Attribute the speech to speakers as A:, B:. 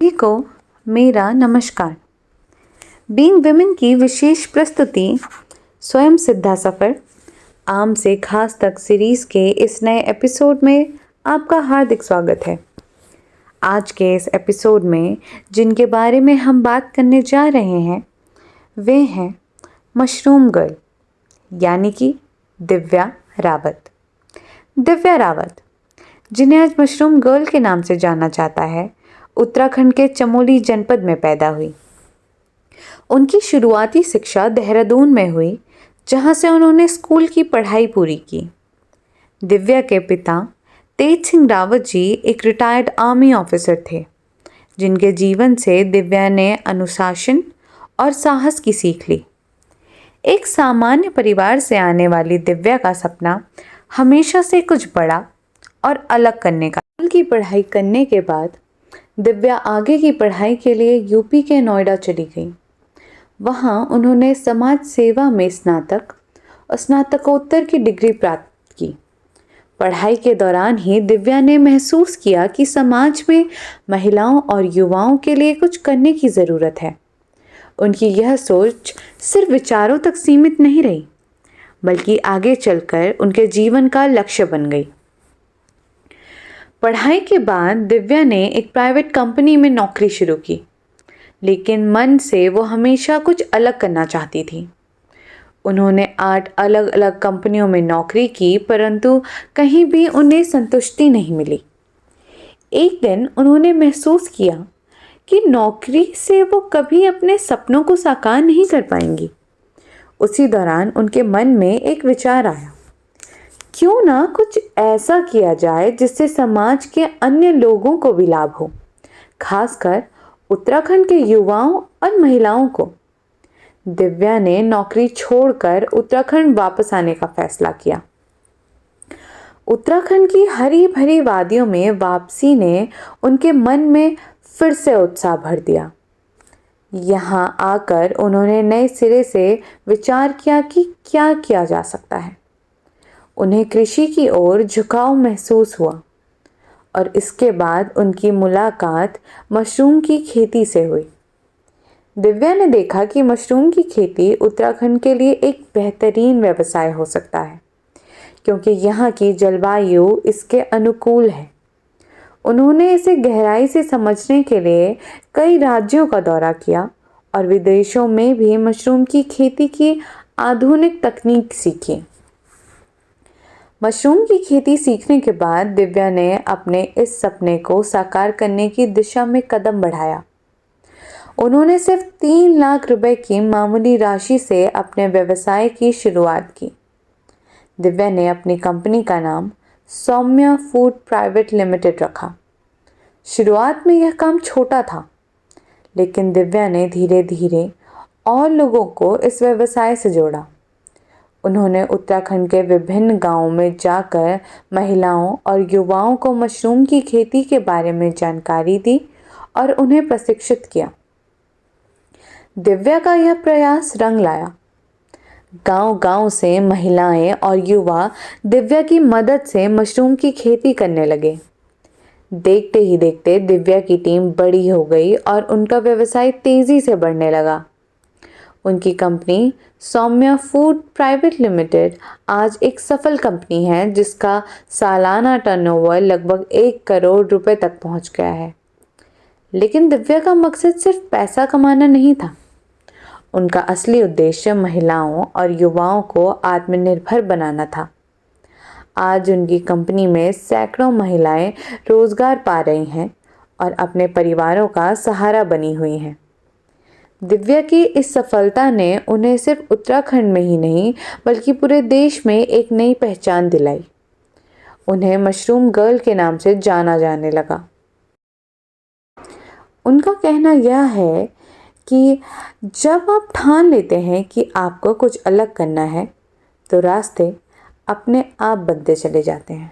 A: सभी को मेरा नमस्कार। बीइंग विमेन की विशेष प्रस्तुति स्वयं सिद्धा सफ़र आम से खास तक सीरीज़ के इस नए एपिसोड में आपका हार्दिक स्वागत है। आज के इस एपिसोड में जिनके बारे में हम बात करने जा रहे हैं वे हैं मशरूम गर्ल यानी कि दिव्या रावत। दिव्या रावत, जिन्हें आज मशरूम गर्ल के नाम से जाना जाता है, उत्तराखंड के चमोली जनपद में पैदा हुई। उनकी शुरुआती शिक्षा देहरादून में हुई, जहां से उन्होंने स्कूल की पढ़ाई पूरी की। दिव्या के पिता तेज सिंह रावत जी एक रिटायर्ड आर्मी ऑफिसर थे, जिनके जीवन से दिव्या ने अनुशासन और साहस की सीख ली। एक सामान्य परिवार से आने वाली दिव्या का सपना हमेशा से कुछ बड़ा और अलग करने का। स्कूल की पढ़ाई करने के बाद दिव्या आगे की पढ़ाई के लिए यूपी के नोएडा चली गई। वहां उन्होंने समाज सेवा में स्नातक और स्नातकोत्तर की डिग्री प्राप्त की। पढ़ाई के दौरान ही दिव्या ने महसूस किया कि समाज में महिलाओं और युवाओं के लिए कुछ करने की ज़रूरत है। उनकी यह सोच सिर्फ विचारों तक सीमित नहीं रही, बल्कि आगे चलकर उनके जीवन का लक्ष्य बन गई। पढ़ाई के बाद दिव्या ने एक प्राइवेट कंपनी में नौकरी शुरू की, लेकिन मन से वो हमेशा कुछ अलग करना चाहती थी। उन्होंने 8 अलग अलग कंपनियों में नौकरी की, परंतु कहीं भी उन्हें संतुष्टि नहीं मिली। एक दिन उन्होंने महसूस किया कि नौकरी से वो कभी अपने सपनों को साकार नहीं कर पाएंगी। उसी दौरान उनके मन में एक विचार आया, क्यों ना कुछ ऐसा किया जाए जिससे समाज के अन्य लोगों को भी लाभ हो, खासकर उत्तराखंड के युवाओं और महिलाओं को। दिव्या ने नौकरी छोड़कर उत्तराखंड वापस आने का फैसला किया। उत्तराखंड की हरी भरी वादियों में वापसी ने उनके मन में फिर से उत्साह भर दिया। यहाँ आकर उन्होंने नए सिरे से विचार किया कि क्या किया जा सकता है। उन्हें कृषि की ओर झुकाव महसूस हुआ और इसके बाद उनकी मुलाकात मशरूम की खेती से हुई। दिव्या ने देखा कि मशरूम की खेती उत्तराखंड के लिए एक बेहतरीन व्यवसाय हो सकता है, क्योंकि यहाँ की जलवायु इसके अनुकूल है। उन्होंने इसे गहराई से समझने के लिए कई राज्यों का दौरा किया और विदेशों में भी मशरूम की खेती की आधुनिक तकनीक सीखी। मशरूम की खेती सीखने के बाद दिव्या ने अपने इस सपने को साकार करने की दिशा में कदम बढ़ाया। उन्होंने सिर्फ 3 लाख रुपए की मामूली राशि से अपने व्यवसाय की शुरुआत की। दिव्या ने अपनी कंपनी का नाम सौम्या फूड प्राइवेट लिमिटेड रखा। शुरुआत में यह काम छोटा था, लेकिन दिव्या ने धीरे धीरे और लोगों को इस व्यवसाय से जोड़ा। उन्होंने उत्तराखंड के विभिन्न गांवों में जाकर महिलाओं और युवाओं को मशरूम की खेती के बारे में जानकारी दी और उन्हें प्रशिक्षित किया। दिव्या का यह प्रयास रंग लाया। गांव-गांव से महिलाएं और युवा दिव्या की मदद से मशरूम की खेती करने लगे। देखते ही देखते दिव्या की टीम बड़ी हो गई और उनका व्यवसाय तेजी से बढ़ने लगा। उनकी company Saumya food private limited आज एक सफल कंपनी है, जिसका सालाना टर्नओवर लगभग 1 करोड़ रुपए तक पहुंच गया है। लेकिन दिव्या का मकसद सिर्फ पैसा कमाना नहीं था। उनका असली उद्देश्य महिलाओं और युवाओं को आत्मनिर्भर बनाना था। आज उनकी कंपनी में सैकड़ों महिलाएं रोजगार पा रही हैं और अपने परिवारों का सहारा बनी हुई हैं। दिव्या की इस सफलता ने उन्हें सिर्फ उत्तराखंड में ही नहीं, बल्कि पूरे देश में एक नई पहचान दिलाई। उन्हें मशरूम गर्ल के नाम से जाना जाने लगा। उनका कहना यह है कि जब आप ठान लेते हैं कि आपको कुछ अलग करना है, तो रास्ते अपने आप बनते चले जाते हैं।